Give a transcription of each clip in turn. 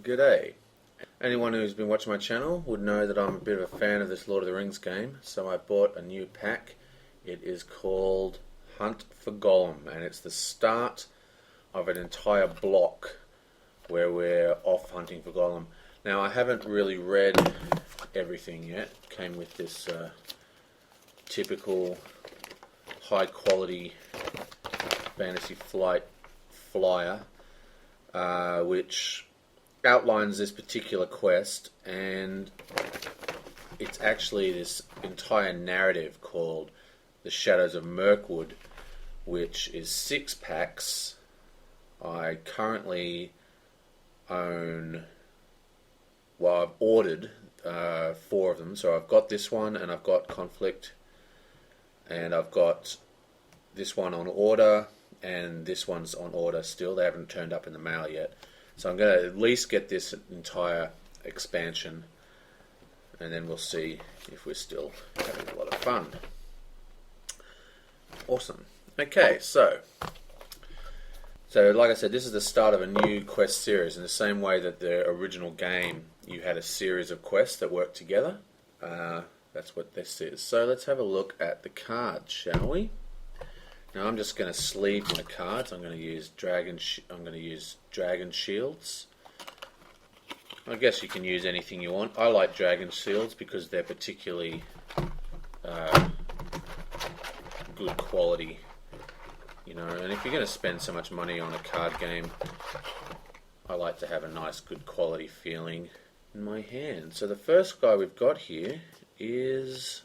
G'day. Anyone who's been watching my channel would know that I'm a bit of a fan of this Lord of the Rings game, so I bought a new pack. It is called Hunt for Gollum, and it's the start of an entire block where we're off hunting for Gollum. Now, I haven't really read everything yet. It came with this typical high quality Fantasy Flight flyer, which outlines this particular quest, and it's actually this entire narrative called The Shadows of Mirkwood, which is 6 packs. I currently own, well, I've ordered 4 of them, so I've got this one, and I've got Conflict, and I've got this one on order, and this one's on order still. They haven't turned up in the mail yet. So I'm going to at least get this entire expansion, and then we'll see if we're still having a lot of fun. Awesome. Okay, so like I said, this is the start of a new quest series. In the same way that the original game, you had a series of quests that worked together. That's what this is. So let's have a look at the cards, shall we? Now I'm just going to sleeve my cards. I'm going to use dragon shields. I guess you can use anything you want. I like dragon shields because they're particularly good quality, you know. And if you're going to spend so much money on a card game, I like to have a nice, good quality feeling in my hand. So the first guy we've got here is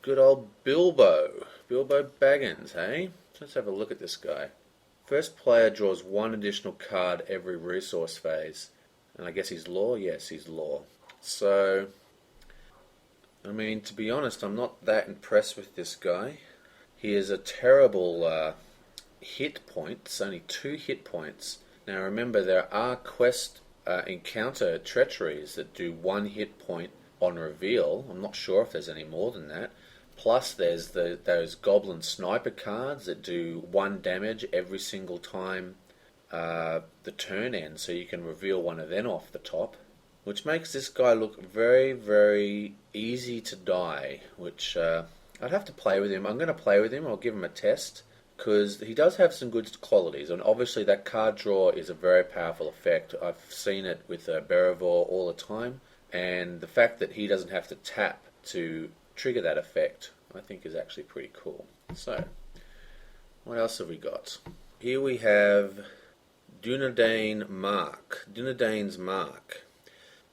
good old Bilbo Baggins, hey? Let's have a look at this guy. First player draws 1 additional card every resource phase. And I guess he's law? Yes, he's law. So, I mean, to be honest, I'm not that impressed with this guy. He is a terrible hit points, only 2 hit points. Now remember, there are quest encounter treacheries that do 1 hit point on reveal. I'm not sure if there's any more than that. Plus there's those Goblin sniper cards that do 1 damage every single time the turn ends, so you can reveal one of them off the top, which makes this guy look very, very easy to die, which I'd have to play with him. I'm going to play with him. I'll give him a test, because he does have some good qualities, and obviously that card draw is a very powerful effect. I've seen it with Beravor all the time, and the fact that he doesn't have to tap to trigger that effect, I think, is actually pretty cool. So, what else have we got? Here we have Dunedain's Mark.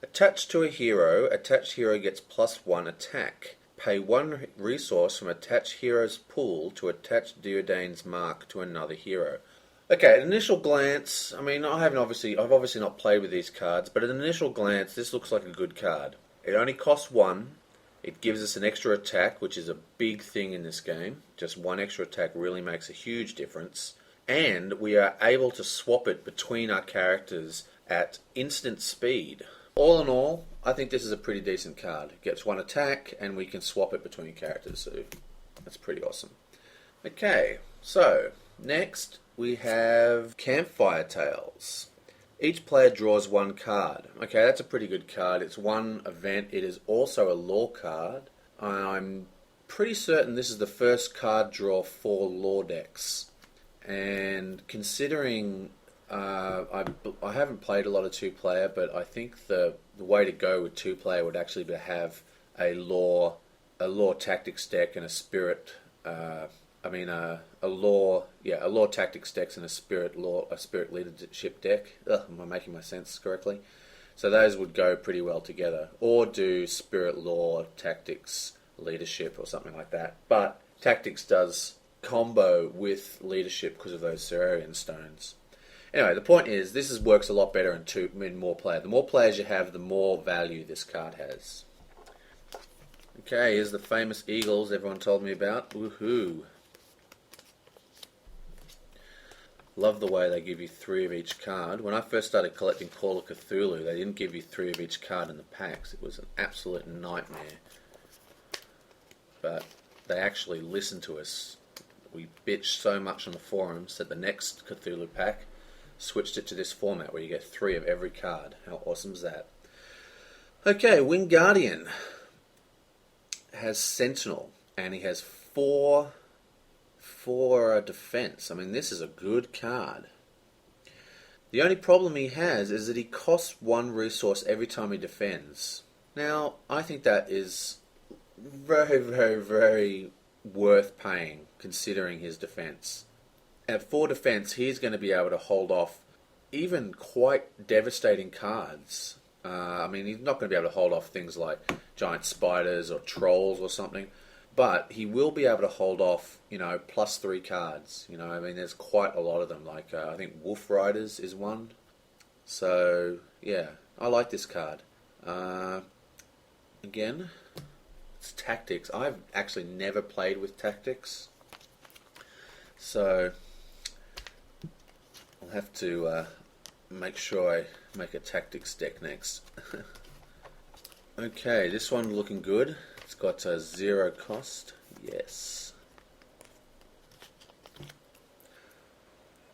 Attached to a hero, attached hero gets +1 attack. Pay 1 resource from attached hero's pool to attach Dunedain's Mark to another hero. Okay, at initial glance, I mean, I've obviously not played with these cards, but at an initial glance, this looks like a good card. It only costs 1. It gives us an extra attack, which is a big thing in this game. Just 1 extra attack really makes a huge difference. And we are able to swap it between our characters at instant speed. All in all, I think this is a pretty decent card. It gets 1 attack, and we can swap it between characters, so that's pretty awesome. Okay, so next we have Campfire Tales. Each player draws 1 card. Okay, that's a pretty good card. It's 1 event. It is also a lore card. I'm pretty certain this is the first card draw for lore decks. And considering I haven't played a lot of 2-player, but I think the way to go with 2-player would actually be to have a lore tactics deck and a spirit. A lore tactics decks and a spirit leadership deck. Am I making my sense correctly? So those would go pretty well together. Or do spirit lore tactics leadership or something like that. But tactics does combo with leadership because of those Cerarian stones. Anyway, the point is, this works a lot better in more player. The more players you have, the more value this card has. Okay, here's the famous eagles everyone told me about. Woohoo! Love the way they give you 3 of each card. When I first started collecting Call of Cthulhu, they didn't give you 3 of each card in the packs. It was an absolute nightmare. But they actually listened to us. We bitched so much on the forums that the next Cthulhu pack switched it to this format where you get 3 of every card. How awesome is that? Okay, Wingardium has Sentinel, and he has 4 defense. I mean, this is a good card. The only problem he has is that he costs 1 resource every time he defends. Now, I think that is very, very, very worth paying, considering his defense. At 4 defense, he's going to be able to hold off even quite devastating cards. I mean, he's not going to be able to hold off things like giant spiders or trolls or something, but he will be able to hold off, +3 cards. I mean, there's quite a lot of them. Like, I think Wolf Riders is one. So, yeah, I like this card. Again, it's Tactics. I've actually never played with Tactics, so I'll have to make sure I make a Tactics deck next. Okay, this one looking good. It's got a 0 cost. Yes.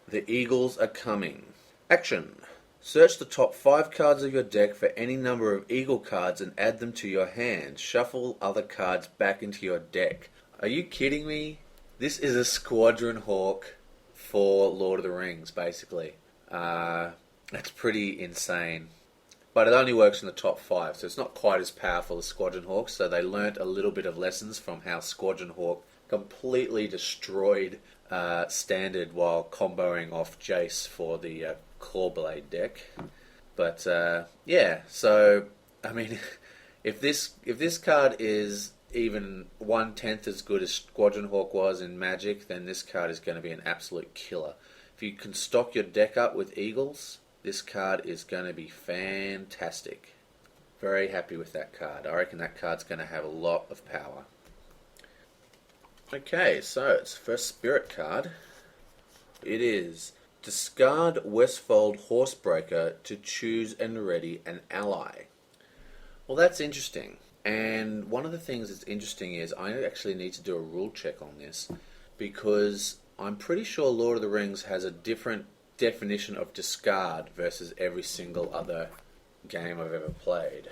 The Eagles are coming. Action. Search the top 5 cards of your deck for any number of Eagle cards and add them to your hand. Shuffle other cards back into your deck. Are you kidding me? This is a Squadron Hawk for Lord of the Rings, basically. That's pretty insane. But it only works in the top 5, so it's not quite as powerful as Squadron Hawk, so they learnt a little bit of lessons from how Squadron Hawk completely destroyed Standard while comboing off Jace for the Clawblade deck. But yeah, so I mean, if this card is even 1/10 as good as Squadron Hawk was in Magic, then this card is going to be an absolute killer. If you can stock your deck up with Eagles, this card is going to be fantastic. Very happy with that card. I reckon that card's going to have a lot of power. Okay, so it's the first Spirit card. It is discard Westfold Horsebreaker to choose and ready an ally. Well, that's interesting. And one of the things that's interesting is I actually need to do a rule check on this, because I'm pretty sure Lord of the Rings has a different definition of discard versus every single other game I've ever played.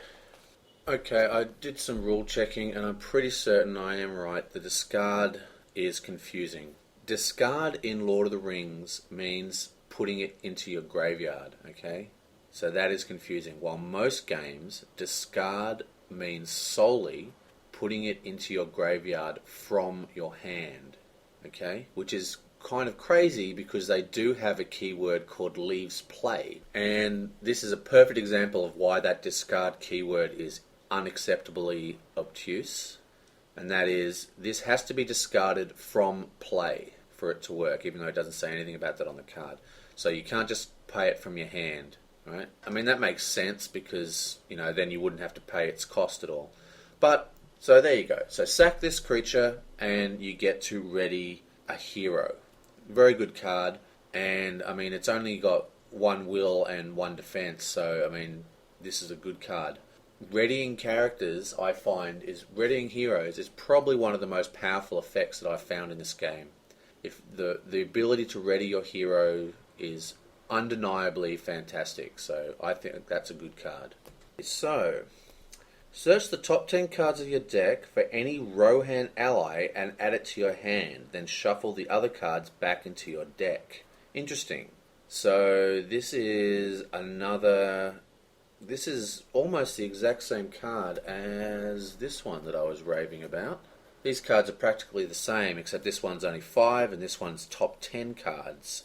Okay, I did some rule checking and I'm pretty certain I am right. The discard is confusing. Discard in Lord of the Rings means putting it into your graveyard, okay? So that is confusing. While most games, discard means solely putting it into your graveyard from your hand, okay? Which is kind of crazy because they do have a keyword called leaves play, and this is a perfect example of why that discard keyword is unacceptably obtuse, and that is this has to be discarded from play for it to work, even though it doesn't say anything about that on the card. So you can't just pay it from your hand, right? I mean, that makes sense because, then you wouldn't have to pay its cost at all. But, so there you go. So sack this creature and you get to ready a hero. Very good card, and I mean, it's only got 1 will and 1 defense, so I mean, this is a good card. Readying characters, I find, readying heroes is probably one of the most powerful effects that I've found in this game. If the ability to ready your hero is undeniably fantastic, so I think that's a good card. So, search the top 10 cards of your deck for any Rohan ally and add it to your hand. Then shuffle the other cards back into your deck. Interesting. So this is almost the exact same card as this one that I was raving about. These cards are practically the same, except this one's only 5 and this one's top 10 cards.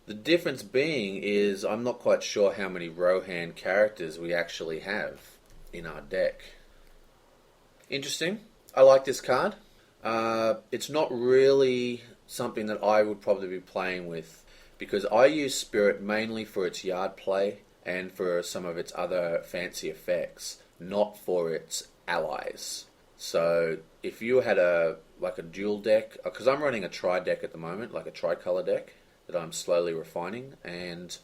The difference being is I'm not quite sure how many Rohan characters we actually have in our deck. Interesting. I like this card. It's not really something that I would probably be playing with, because I use Spirit mainly for its yard play and for some of its other fancy effects, not for its allies. So if you had a dual deck, because I'm running a tri deck at the moment, like a tricolor deck that I'm slowly refining, and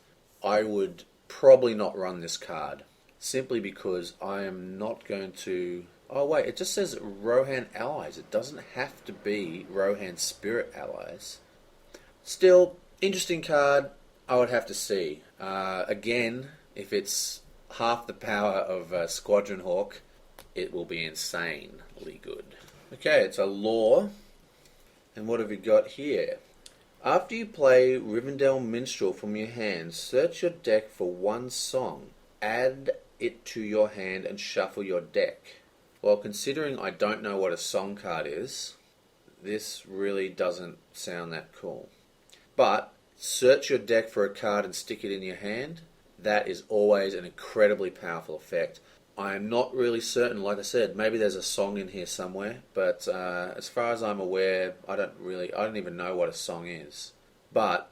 I would probably not run this card, simply because I am not going to... Oh wait, it just says Rohan allies. It doesn't have to be Rohan Spirit allies. Still, interesting card. I would have to see. Again, if it's half the power of Squadron Hawk, it will be insanely good. Okay, it's a lore. And what have we got here? After you play Rivendell Minstrel from your hand, search your deck for one song. Add it to your hand and shuffle your deck. Well, considering I don't know what a song card is, this really doesn't sound that cool. But search your deck for a card and stick it in your hand. That is always an incredibly powerful effect. I am not really certain, like I said, maybe there's a song in here somewhere, but as far as I'm aware, I don't even know what a song is. But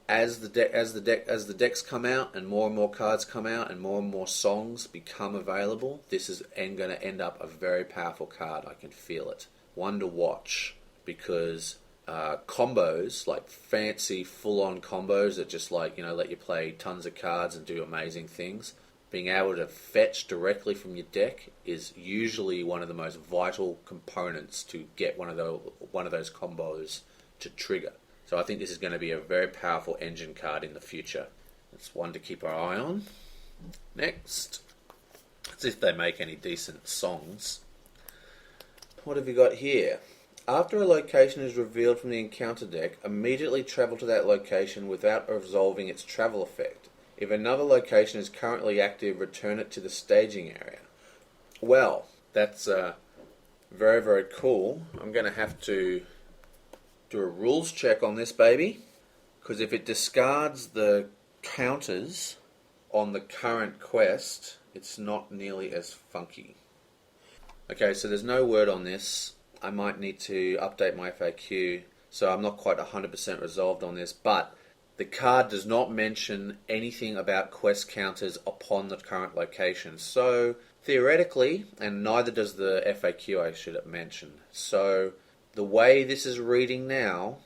as the decks come out and more cards come out and more songs become available, this is going to end up a very powerful card. I can feel it. One to watch, because combos, like fancy full-on combos that just let you play tons of cards and do amazing things, being able to fetch directly from your deck is usually one of the most vital components to get one of those combos to trigger. So I think this is going to be a very powerful engine card in the future. It's one to keep our eye on. Next, let's see if they make any decent songs. What have we got here? After a location is revealed from the encounter deck, immediately travel to that location without resolving its travel effect. If another location is currently active, return it to the staging area. Well, that's very, very cool. I'm going to have to do a rules check on this baby, because if it discards the counters on the current quest, it's not nearly as funky. Okay, so there's no word on this. I might need to update my FAQ, so I'm not quite 100% resolved on this, but the card does not mention anything about quest counters upon the current location. So, theoretically, and neither does the FAQ I should have mentioned. So, the way this is reading now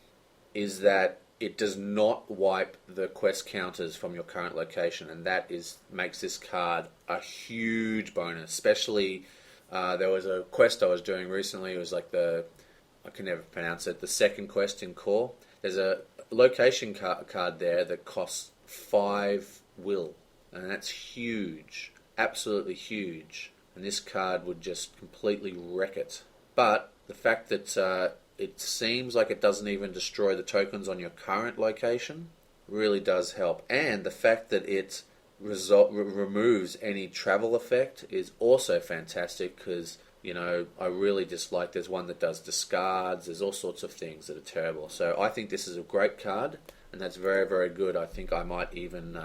is that it does not wipe the quest counters from your current location, and that makes this card a huge bonus. Especially, there was a quest I was doing recently. It was like I can never pronounce it, the second quest in core. There's a location card there that costs 5 will, and that's huge, absolutely huge, and this card would just completely wreck it. But the fact that it seems like it doesn't even destroy the tokens on your current location really does help, and the fact that it removes any travel effect is also fantastic, because I really dislike, there's one that does discards, there's all sorts of things that are terrible. So I think this is a great card, and that's very, very good. I think I might even,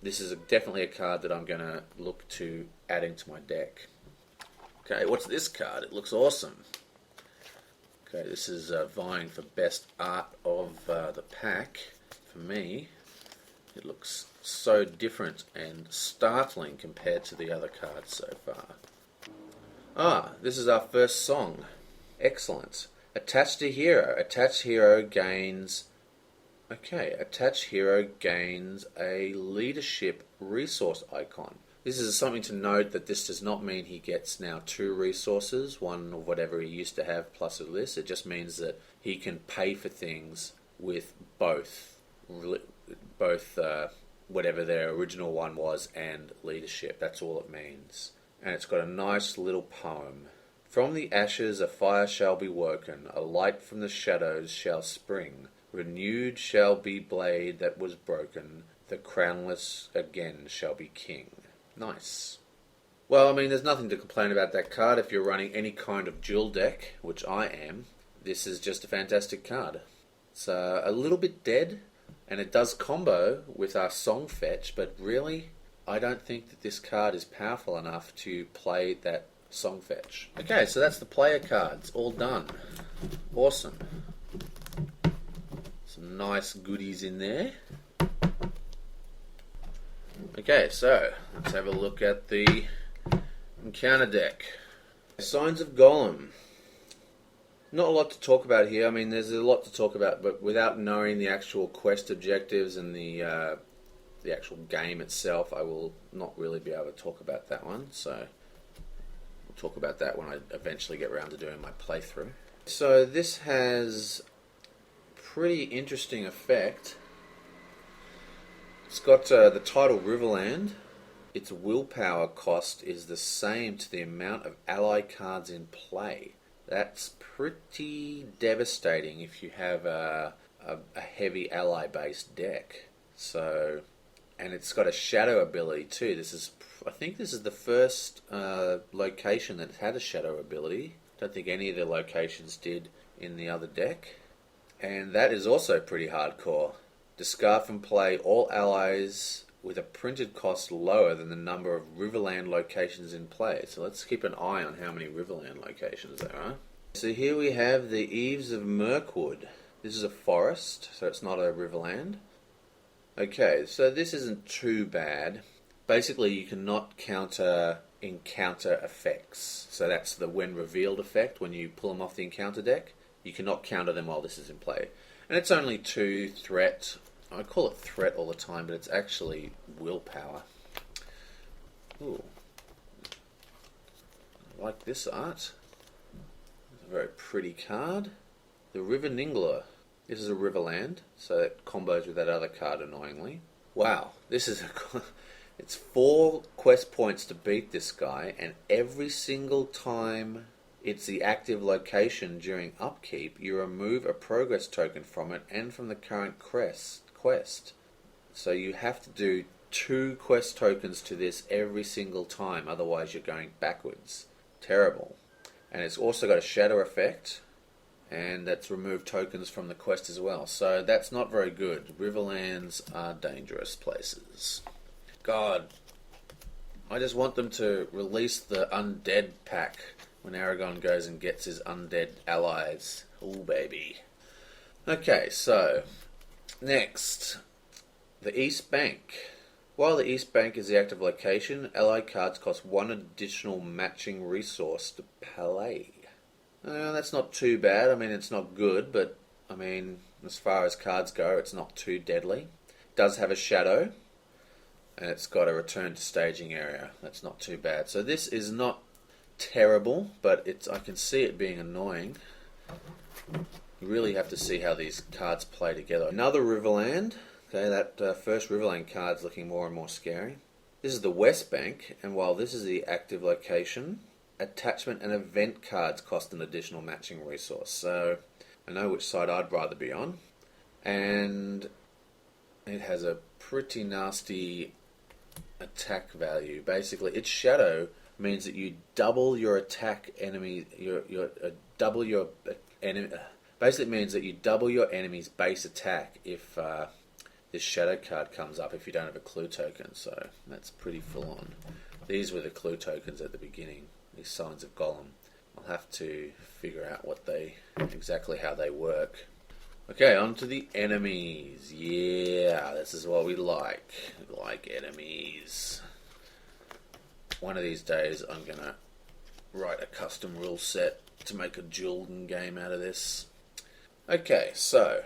this is definitely a card that I'm going to look to adding to my deck. Okay, what's this card? It looks awesome. Okay, this is vying for best art of the pack. For me, it looks so different and startling compared to the other cards so far. This is our first song. Excellent. Attached to hero. Attached hero gains a leadership resource icon. This is something to note, that this does not mean he gets now 2 resources, one of whatever he used to have plus this. It just means that he can pay for things with both whatever their original one was and leadership. That's all it means. And it's got a nice little poem. From the ashes a fire shall be woken, a light from the shadows shall spring. Renewed shall be blade that was broken, the crownless again shall be king. Nice. Well, I mean, there's nothing to complain about that card if you're running any kind of dual deck, which I am. This is just a fantastic card. It's a little bit dead, and it does combo with our song fetch, but really, I don't think that this card is powerful enough to play that song fetch. Okay, so that's the player cards, all done. Awesome. Some nice goodies in there. Okay, so let's have a look at the encounter deck. Signs of Gollum. Not a lot to talk about here. I mean, there's a lot to talk about, but without knowing the actual quest objectives and the actual game itself, I will not really be able to talk about that one. So we'll talk about that when I eventually get around to doing my playthrough. So this has pretty interesting effect. It's got the title Riverland. Its willpower cost is the same to the amount of ally cards in play. That's pretty devastating if you have a heavy ally-based deck. So, and it's got a shadow ability too. I think this is the first location that had a shadow ability. Don't think any of the locations did in the other deck. And that is also pretty hardcore. Discard from play all allies with a printed cost lower than the number of Riverland locations in play. So let's keep an eye on how many Riverland locations there are. So here we have the Eaves of Mirkwood. This is a forest, so it's not a Riverland. Okay, so this isn't too bad. Basically, you cannot counter encounter effects. So that's the when revealed effect, when you pull them off the encounter deck. You cannot counter them while this is in play. And it's only 2 threat. I call it threat all the time, but it's actually willpower. Ooh. I like this art. It's a very pretty card. The Engler. This is a Riverland, so it combos with that other card annoyingly. Wow, this is it's 4 quest points to beat this guy, and every single time it's the active location during upkeep, you remove a progress token from it and from the current quest. So you have to do 2 quest tokens to this every single time, otherwise you're going backwards. Terrible. And it's also got a shadow effect, and that's removed tokens from the quest as well. So that's not very good. Riverlands are dangerous places. God, I just want them to release the undead pack when Aragorn goes and gets his undead allies. Ooh, baby. Okay, so next, the East Bank. While the East Bank is the active location, allied cards cost 1 additional matching resource to play. That's not too bad. I mean, it's not good, but I mean, as far as cards go, it's not too deadly. It does have a shadow, and it's got a return to staging area. That's not too bad. So this is not terrible, but I can see it being annoying. You really have to see how these cards play together. Another Riverland. Okay, that first Riverland card's looking more and more scary. This is the West Bank, and while this is the active location, attachment and event cards cost an additional matching resource. So I know which side I'd rather be on. And it has a pretty nasty attack value. Basically, its shadow means that you double your attack enemy. Basically, it means that you double your enemy's base attack if this shadow card comes up if you don't have a clue token. So that's pretty full on. These were the clue tokens at the beginning. These signs of Gollum. I'll have to figure out exactly how they work. Okay, on to the enemies. Yeah, this is what we like. We like enemies. One of these days I'm going to write a custom rule set to make a Jordan game out of this. Okay, so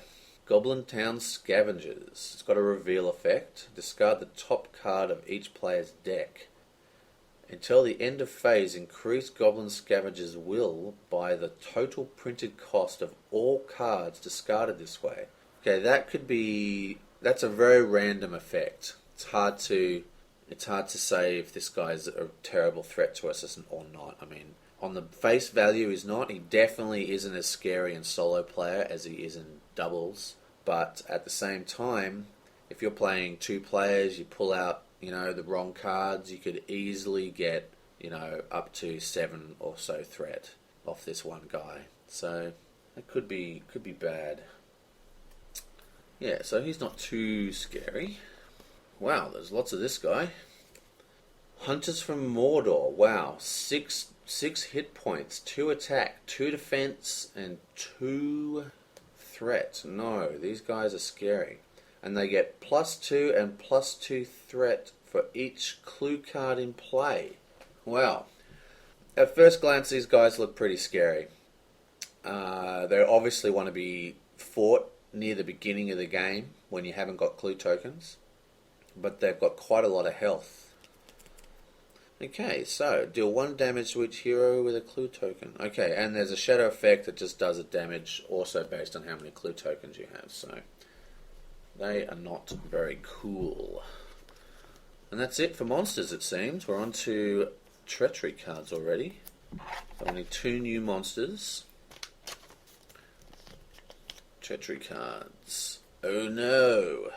Goblin Town Scavengers. It's got a reveal effect. Discard the top card of each player's deck. Until the end of phase, increase Goblin Scavengers' will by the total printed cost of all cards discarded this way. Okay, that's a very random effect. It's hard to say if this guy's a terrible threat to us or not. I mean, on the face value he's not. He definitely isn't as scary in solo player as he is in doubles. But at the same time, if you're playing 2 players, you pull out the wrong cards, you could easily get, up to 7 or so threat off this one guy. So it could be bad. Yeah, so he's not too scary. Wow, there's lots of this guy. Hunters from Mordor. Wow, 6 hit points, 2 attack, 2 defense, and 2 threat. No, these guys are scary. And they get +2 and +2 threat for each clue card in play. Wow. At first glance, these guys look pretty scary. They obviously want to be fought near the beginning of the game when you haven't got clue tokens. But they've got quite a lot of health. Okay, so deal 1 damage to each hero with a clue token. Okay, and there's a shadow effect that just does a damage also based on how many clue tokens you have. So They are not very cool. And that's it for monsters, it seems. We're on to treachery cards already. Only 2 new monsters. Treachery cards. Oh no!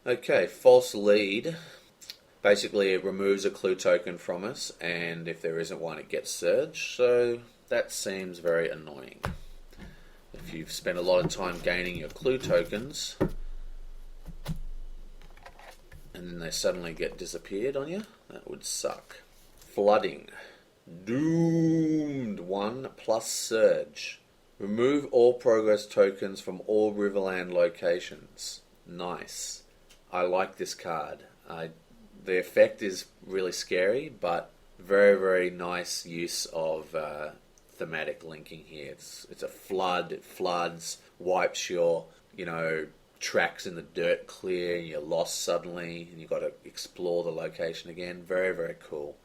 Okay, false lead. Basically, it removes a clue token from us, and if there isn't one, it gets surged. So that seems very annoying. If you've spent a lot of time gaining your clue tokens, and then they suddenly get disappeared on you, that would suck. Flooding. Doomed 1 plus surge. Remove all progress tokens from all Riverland locations. Nice. I like this card. The effect is really scary, but very, very nice use of thematic linking here. It's a flood. It floods, wipes your, tracks in the dirt clear, and you're lost suddenly, and you've got to explore the location again. Very, very cool.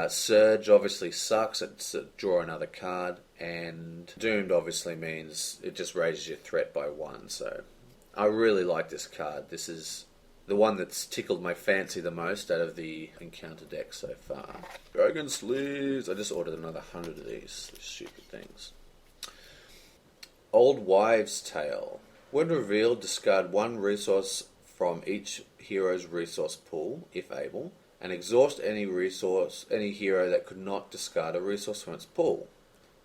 Surge obviously sucks. It's draw another card, and Doomed obviously means it just raises your threat by 1. So I really like this card. This is the one that's tickled my fancy the most out of the encounter deck so far. Dragon Sleeves. I just ordered another 100 of these stupid things. Old Wives' Tale. When revealed, discard 1 resource from each hero's resource pool, if able, and exhaust any hero that could not discard a resource from its pool.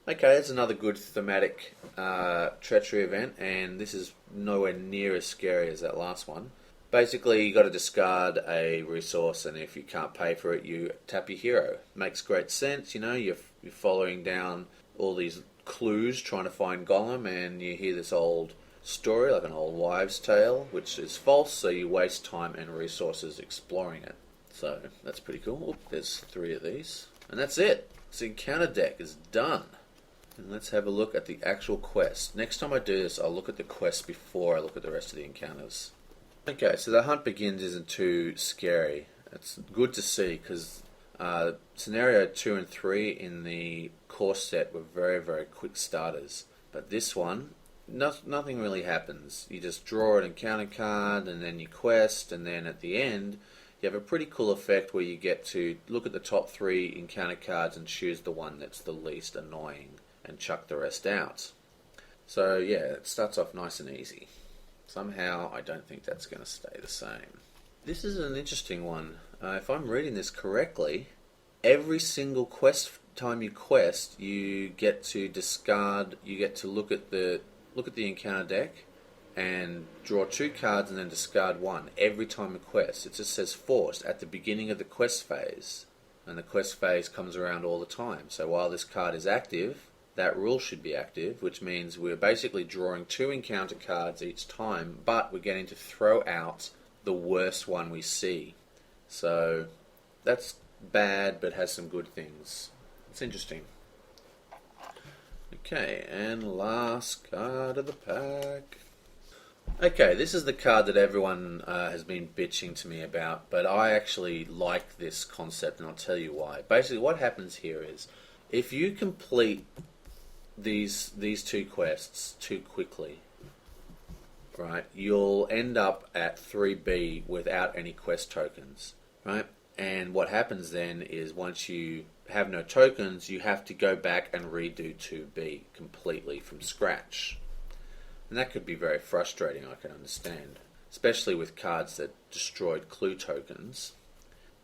Okay, that's another good thematic treachery event, and this is nowhere near as scary as that last one. Basically, you got to discard a resource, and if you can't pay for it, you tap your hero. Makes great sense, you're following down all these clues trying to find Gollum, and you hear this old story, like an old wives' tale, which is false, so you waste time and resources exploring it. So, that's pretty cool. Oop, there's 3 of these. And that's it. This encounter deck is done. And let's have a look at the actual quest. Next time I do this, I'll look at the quest before I look at the rest of the encounters. Okay, so the hunt begins isn't too scary. It's good to see, because scenario 2 and 3 in the core set were very, very quick starters. But this one, nothing really happens. You just draw an encounter card, and then you quest, and then at the end, you have a pretty cool effect where you get to look at the top 3 encounter cards and choose the one that's the least annoying, and chuck the rest out. So yeah, it starts off nice and easy. Somehow, I don't think that's going to stay the same. This is an interesting one. If I'm reading this correctly, every single time you quest, you get to discard. You get to look at the encounter deck and draw 2 cards and then discard 1 every time you quest. It just says forced at the beginning of the quest phase, and the quest phase comes around all the time. So while this card is active, that rule should be active, which means we're basically drawing 2 encounter cards each time, but we're getting to throw out the worst one we see. So that's bad, but has some good things. It's interesting. Okay, and last card of the pack. Okay, this is the card that everyone has been bitching to me about, but I actually like this concept, and I'll tell you why. Basically, what happens here is, if you complete these 2 quests too quickly, right, you'll end up at 3B without any quest tokens, right? And what happens then is, once you have no tokens, you have to go back and redo 2B completely from scratch. And that could be very frustrating, I can understand, especially with cards that destroyed clue tokens.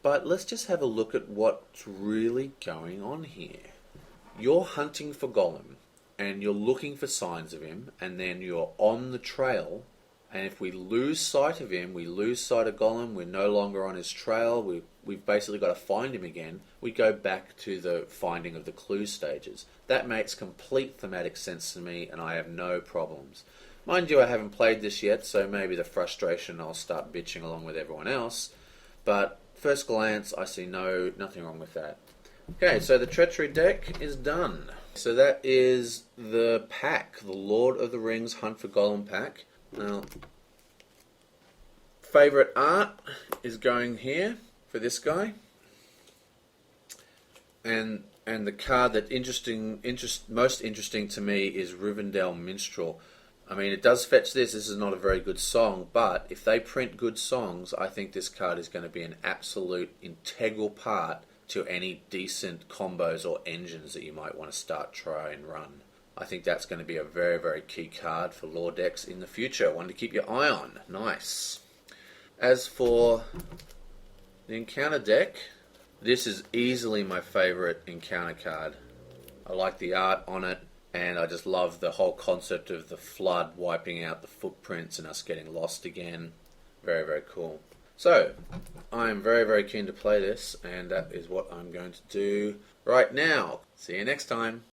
But let's just have a look at what's really going on here. You're hunting for Gollum, and you're looking for signs of him, and then you're on the trail, and if we lose sight of him, we lose sight of Gollum, we're no longer on his trail, we've basically got to find him again, we go back to the finding of the clue stages. That makes complete thematic sense to me, and I have no problems. Mind you, I haven't played this yet, so maybe the frustration, I'll start bitching along with everyone else, but first glance, I see nothing wrong with that. Okay, so the treachery deck is done. So that is the pack, the Lord of the Rings Hunt for Gollum pack. Now, favourite art is going here for this guy, and the card that most interesting to me is Rivendell Minstrel. I mean, it does fetch this. This is not a very good song, but if they print good songs, I think this card is going to be an absolute integral part to any decent combos or engines that you might want to try and run. I think that's going to be a very, very key card for lore decks in the future. One to keep your eye on. Nice. As for the encounter deck, this is easily my favourite encounter card. I like the art on it, and I just love the whole concept of the flood wiping out the footprints and us getting lost again. Very, very cool. So, I am very, very keen to play this, and that is what I'm going to do right now. See you next time.